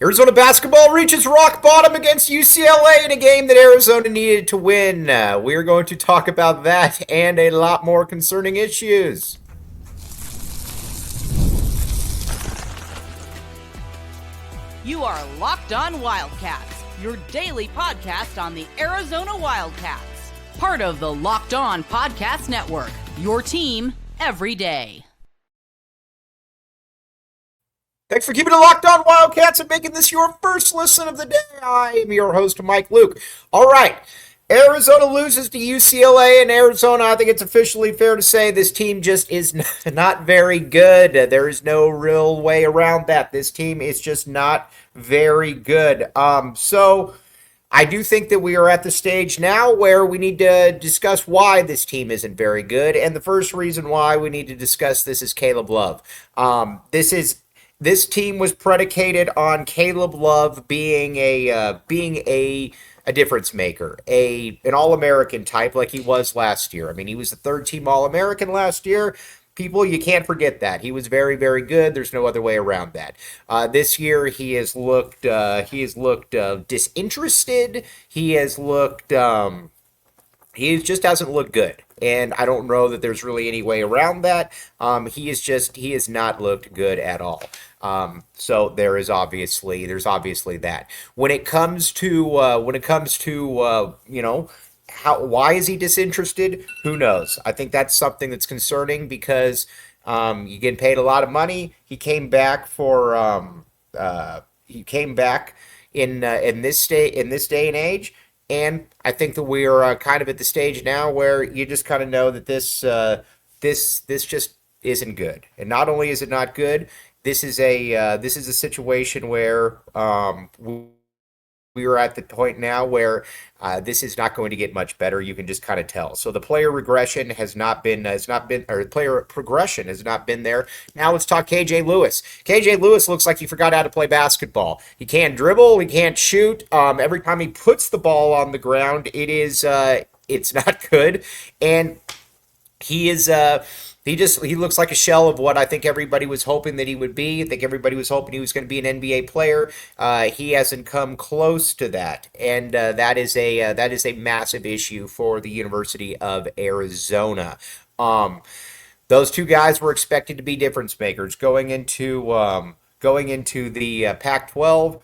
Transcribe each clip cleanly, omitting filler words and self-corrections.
Arizona basketball reaches rock bottom against UCLA in a game that Arizona needed to win. We are going to talk about that and a lot more concerning issues. You are Locked On Wildcats, your daily podcast on the Arizona Wildcats. Part of the Locked On Podcast Network, your team every day. Thanks for keeping it locked on, Wildcats, and making this your first listen of the day. I'm your host, Mike Luke. All right, Arizona loses to UCLA, and Arizona, I think it's officially fair to say this team just is not very good. There is no real way around that. This team is just not very good. So I do think that we are at the stage now where we need to discuss why this team isn't very good, and the first reason why we need to discuss this is Caleb Love. This team was predicated on Caleb Love being a difference maker, an All-American type like he was last year. I mean, he was the third-team All-American last year. People, you can't forget that. He was very, very good. There's no other way around that. This year, he has looked disinterested. He just hasn't looked good, and I don't know that there's really any way around that. He has not looked good at all. So there's obviously that. When it comes to why is he disinterested? Who knows? I think that's something that's concerning because you getting paid a lot of money. He came back in this day and age. And I think that we are kind of at the stage now where you just kind of know that this just isn't good. And not only is it not good, this is a situation where we are at the point now where this is not going to get much better. You can just kind of tell. So the player regression has not been, or player progression has not been there. Now let's talk KJ Lewis. KJ Lewis looks like he forgot how to play basketball. He can't dribble. He can't shoot. Every time he puts the ball on the ground, it's not good. And he is he looks like a shell of what I think everybody was hoping that he would be. I think everybody was hoping he was going to be an NBA player. He hasn't come close to that, and that is a massive issue for the University of Arizona. Those two guys were expected to be difference makers going into the Pac-12.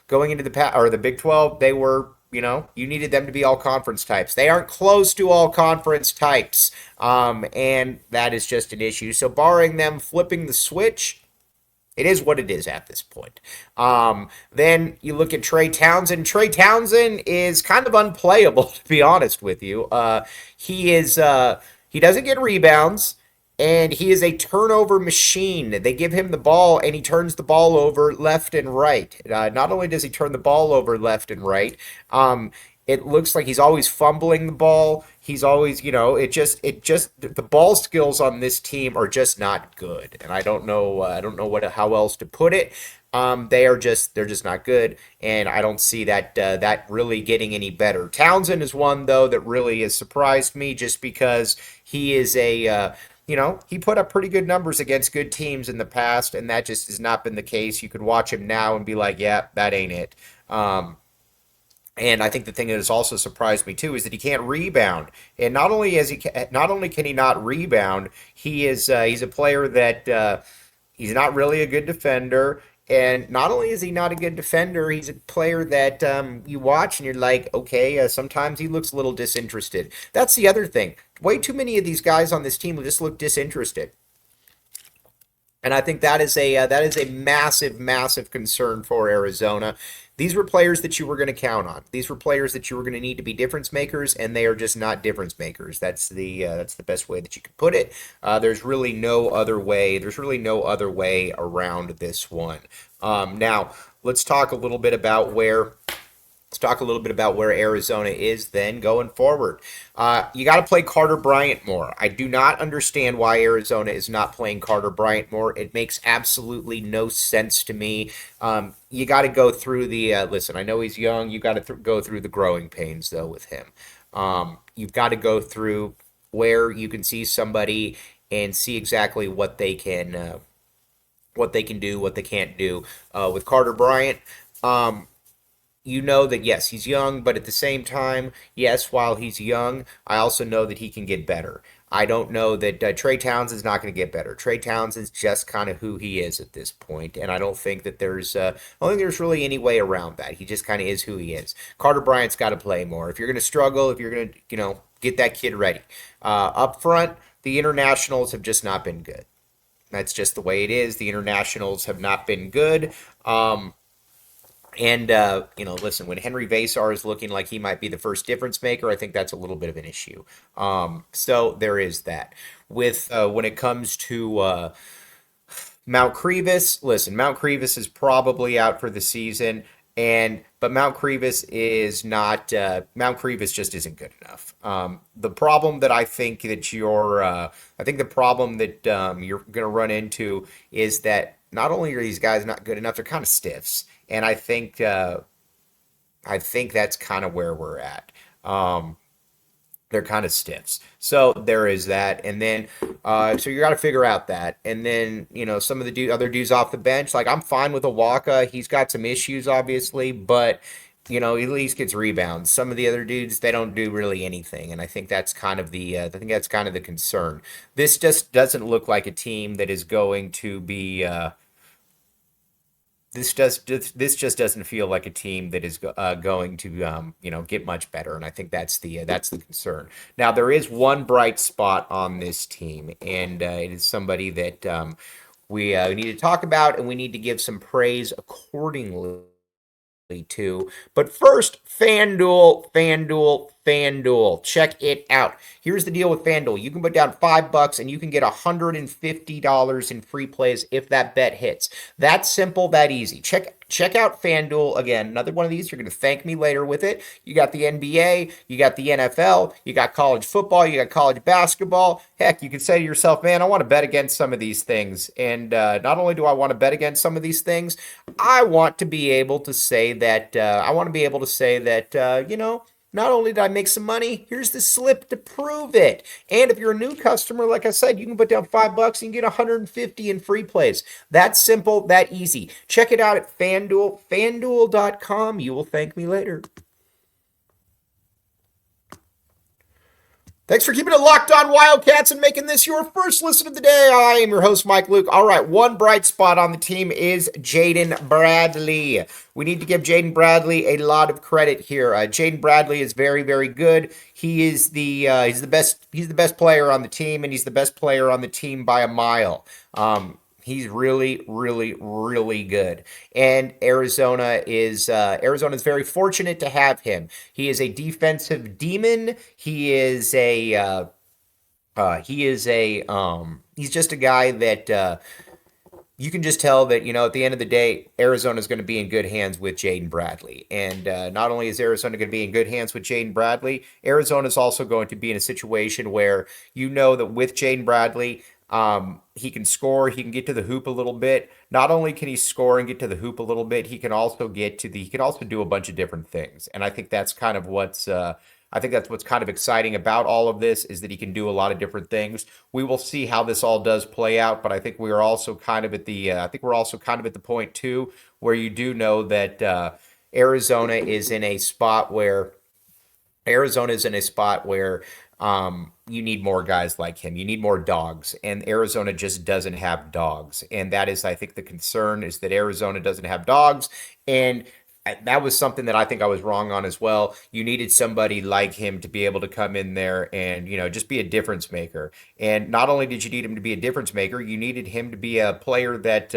Going into the Big 12, they were, you needed them to be all conference types. They aren't close to all conference types, and that is just an issue. So barring them flipping the switch, it is what it is at this point. Then you look at Trey Townsend. Trey Townsend is kind of unplayable, to be honest with you. He doesn't get rebounds, and he is a turnover machine. They give him the ball, and he turns the ball over left and right. Not only does he turn the ball over left and right, it looks like he's always fumbling the ball. He's always, the ball skills on this team are just not good, and I don't know how else to put it. They're just not good, and I don't see that really getting any better. Townsend is one though that really has surprised me, just because he is he put up pretty good numbers against good teams in the past, and that just has not been the case. You could watch him now and be like, yeah, that ain't it. And I think the thing that has also surprised me too is that he can't rebound. And not only can he not rebound, he's a player that he's not really a good defender. And not only is he not a good defender, he's a player that you watch and you're like, okay, sometimes he looks a little disinterested. That's the other thing. Way too many of these guys on this team just look disinterested. And I think that is a massive, massive concern for Arizona. These were players that you were going to count on. These were players that you were going to need to be difference makers, and they are just not difference makers. That's the best way that you could put it. There's really no other way. There's really no other way around this one. Now let's talk a little bit about where Arizona is then going forward. You got to play Carter Bryant more. I do not understand why Arizona is not playing Carter Bryant more. It makes absolutely no sense to me. You got to go through listen, I know he's young. You got to go through the growing pains, though, with him. You've got to go through where you can see somebody and see exactly what they can what they can do, what they can't do. With Carter Bryant, you know that, yes, he's young, but at the same time, yes, while he's young, I also know that he can get better. I don't know that Trey Townsend's not going to get better. Trey Townsend's just kind of who he is at this point, and I don't think that I don't think there's really any way around that. He just kind of is who he is. Carter Bryant's got to play more. If you're going to struggle, if you're going to, get that kid ready. Up front, the internationals have just not been good. That's just the way it is. The internationals have not been good. Listen, when Henry Vasar is looking like he might be the first difference maker, I think that's a little bit of an issue. So there is that. With when it comes to Mount Crevis, listen, Mount Crevis is probably out for the season, but Mount Crevis is not. Mount Crevis just isn't good enough. The problem that I think that the problem that you're going to run into is that not only are these guys not good enough, they're kind of stiffs. And I think that's kind of where we're at. They're kind of stiffs. So there is that. And then so you got to figure out that. And then, some of the other dudes off the bench, like I'm fine with Awaka. He's got some issues, obviously, but he at least gets rebounds. Some of the other dudes, they don't do really anything. And I think that's kind of the concern. This just doesn't look like a team that is going to be this just doesn't feel like a team that is going to get much better, and I think that's the concern. Now there is one bright spot on this team, and it is somebody that we need to talk about, and we need to give some praise accordingly to. But first, FanDuel. Check it out. Here's the deal with FanDuel. You can put down $5 and you can get $150 in free plays if that bet hits. That simple, that easy. Check out FanDuel. Again, another one of these. You're going to thank me later with it. You got the NBA, you got the NFL, you got college football, you got college basketball. Heck, you can say to yourself, man, I want to bet against some of these things. And not only do I want to bet against some of these things, I want to be able to say that, not only did I make some money, here's the slip to prove it. And if you're a new customer, like I said, you can put down $5 and get $150 in free plays. That simple, that easy. Check it out at FanDuel, FanDuel.com. You will thank me later. Thanks for keeping it locked on Wildcats and making this your first listen of the day. I am your host, Mike Luke. All right, one bright spot on the team is Jaden Bradley. We need to give Jaden Bradley a lot of credit here. Jaden Bradley is very, very good. He is he's the best player on the team, and he's the best player on the team by a mile. He's really, really, really good. And Arizona is very fortunate to have him. He is a defensive demon. He's just a guy that you can just tell that, at the end of the day, Arizona is going to be in good hands with Jaden Bradley. And not only is Arizona going to be in good hands with Jaden Bradley, Arizona is also going to be in a situation where that with Jaden Bradley, he can score, he can get to the hoop a little bit. Not only can he score and get to the hoop a little bit, he can also do a bunch of different things. And I think that's kind of what's kind of exciting about all of this, is that he can do a lot of different things. We will see how this all does play out, but I think we are also kind of at the point too, where you do know that Arizona is in a spot where you need more guys like him. You need more dogs, and Arizona just doesn't have dogs. And that is, I think, the concern, is that Arizona doesn't have dogs. And that was something that I think I was wrong on as well. You needed somebody like him to be able to come in there and, just be a difference maker. And not only did you need him to be a difference maker, you needed him to be a player that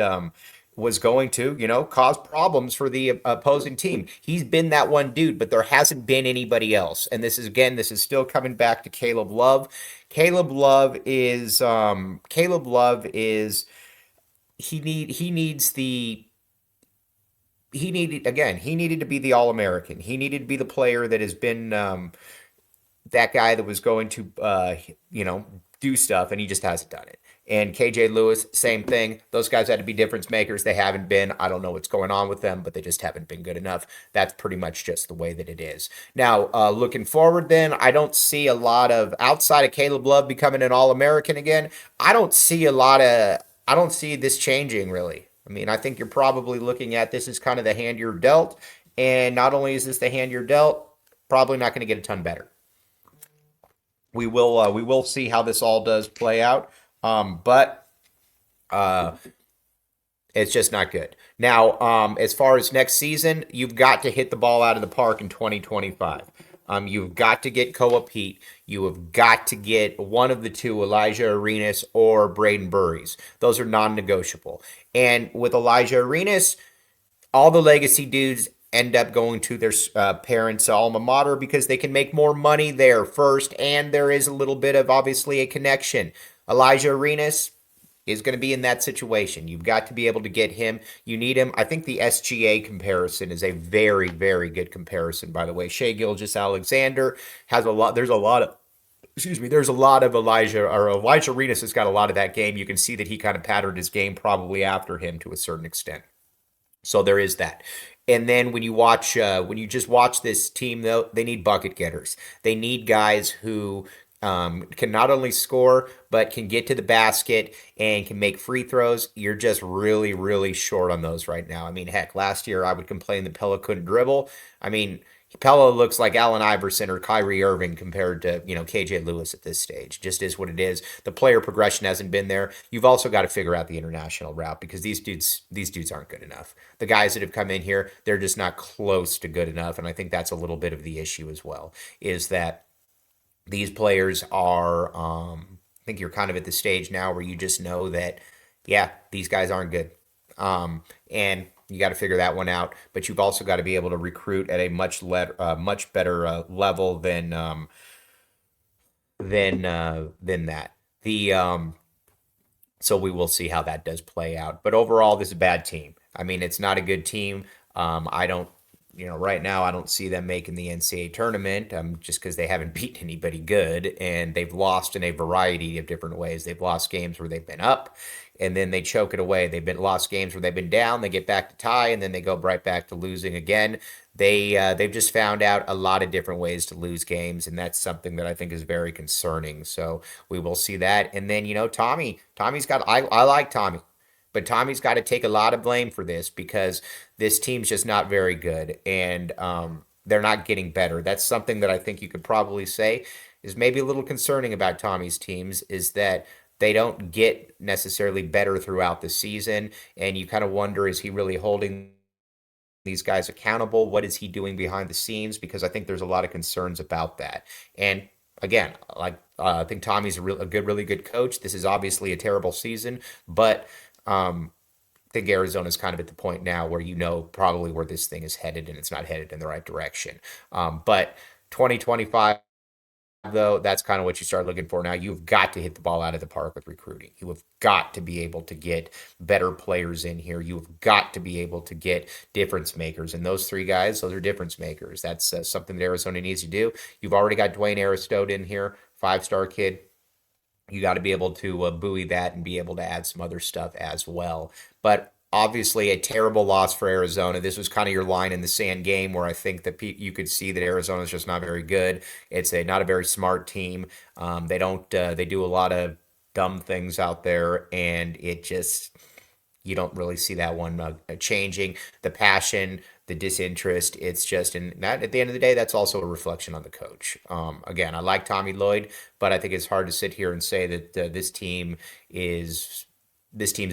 was going to, cause problems for the opposing team. He's been that one dude, but there hasn't been anybody else. And this is still coming back to Caleb Love. Caleb Love is he needed to be the All-American. He needed to be the player that has been that guy that was going to do stuff, and he just hasn't done it. And KJ Lewis, same thing. Those guys had to be difference makers. They haven't been. I don't know what's going on with them, but they just haven't been good enough. That's pretty much just the way that it is. Now, looking forward then, I don't see a lot of, outside of Caleb Love becoming an All-American again, I don't see a lot of I don't see this changing really. I mean, I think you're probably looking at this as kind of the hand you're dealt, and not only is this the hand you're dealt, probably not going to get a ton better. We will see how this all does play out, but uh, it's just not good. Now, as far as next season, you've got to hit the ball out of the park in 2025. You've got to get Koa Pete. You have got to get one of the two, Elijah Arenas or Braden Burries. Those are non-negotiable. And with Elijah Arenas, all the legacy dudes end up going to their parents' alma mater because they can make more money there first, and there is a little bit of, obviously, a connection. Elijah Arenas is going to be in that situation. You've got to be able to get him. You need him. I think the SGA comparison is a very, very good comparison, by the way. Shai Gilgeous-Alexander has a lot. There's a lot of, there's a lot of Elijah Arenas has got a lot of that game. You can see that he kind of patterned his game probably after him to a certain extent. So there is that. And then when you just watch this team, though, they need bucket getters. They need guys who can not only score, but can get to the basket and can make free throws. You're just really, really short on those right now. I mean, heck, last year I would complain that Pella couldn't dribble. I mean, Pella looks like Allen Iverson or Kyrie Irving compared to, KJ Lewis at this stage. Just is what it is. The player progression hasn't been there. You've also got to figure out the international route because these dudes aren't good enough. The guys that have come in here, they're just not close to good enough. And I think that's a little bit of the issue as well, is that these players are, I think you're kind of at the stage now where you just know that, yeah, these guys aren't good. And you got to figure that one out. But you've also got to be able to recruit at a much better level than that. So we will see how that does play out. But overall, this is a bad team. I mean, it's not a good team. I don't. Right now, I don't see them making the NCAA tournament just because they haven't beaten anybody good, and they've lost in a variety of different ways. They've lost games where they've been up, and then they choke it away. They've lost games where they've been down, they get back to tie, and then they go right back to losing again. They've just found out a lot of different ways to lose games, and that's something that I think is very concerning. So we will see that. And then, Tommy's got, I like Tommy. But Tommy's got to take a lot of blame for this because this team's just not very good, and they're not getting better. That's something that I think you could probably say is maybe a little concerning about Tommy's teams, is that they don't get necessarily better throughout the season, and you kind of wonder, is he really holding these guys accountable? What is he doing behind the scenes? Because I think there's a lot of concerns about that. And again, I think Tommy's really good coach. This is obviously a terrible season, but I think Arizona's kind of at the point now where probably where this thing is headed, and it's not headed in the right direction. But 2025, though, that's kind of what you start looking for now. You've got to hit the ball out of the park with recruiting. You have got to be able to get better players in here. You've got to be able to get difference makers. And those three guys, those are difference makers. That's something that Arizona needs to do. You've already got Dwayne Aristote in here, 5-star kid. You got to be able to buoy that and be able to add some other stuff as well. But obviously a terrible loss for Arizona. This was kind of your line in the sand game where I think that you could see that Arizona's just not very good. It's not a very smart team. They do a lot of dumb things out there, and you don't really see that one changing. The passion, the disinterest, it's just, and that at the end of the day, that's also a reflection on the coach. Again, I like Tommy Lloyd, but I think it's hard to sit here and say that this team's a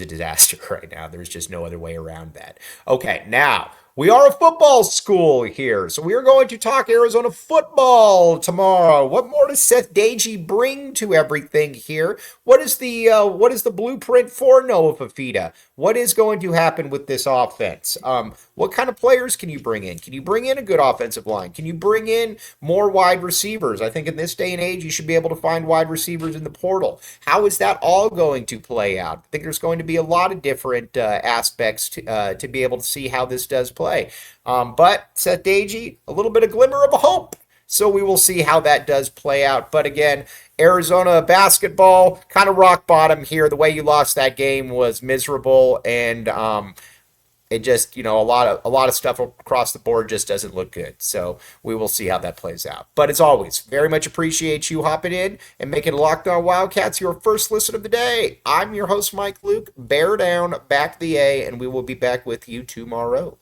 disaster right now. There's just no other way around that. Okay, now we are a football school here, so we are going to talk Arizona football tomorrow. What more does Seth Dagey bring to everything here? What is the blueprint for Noah Fafita? What is going to happen with this offense? What kind of players can you bring in? Can you bring in a good offensive line? Can you bring in more wide receivers? I think in this day and age, you should be able to find wide receivers in the portal. How is that all going to play out? I think there's going to be a lot of different aspects to be able to see how this does play. But Seth Dagey, a little bit of glimmer of hope. So we will see how that does play out. But again, Arizona basketball, kind of rock bottom here. The way you lost that game was miserable. And it just, a lot of stuff across the board just doesn't look good. So we will see how that plays out. But as always, very much appreciate you hopping in and making Locked On Wildcats your first listen of the day. I'm your host, Mike Luke. Bear down, back the A, and we will be back with you tomorrow.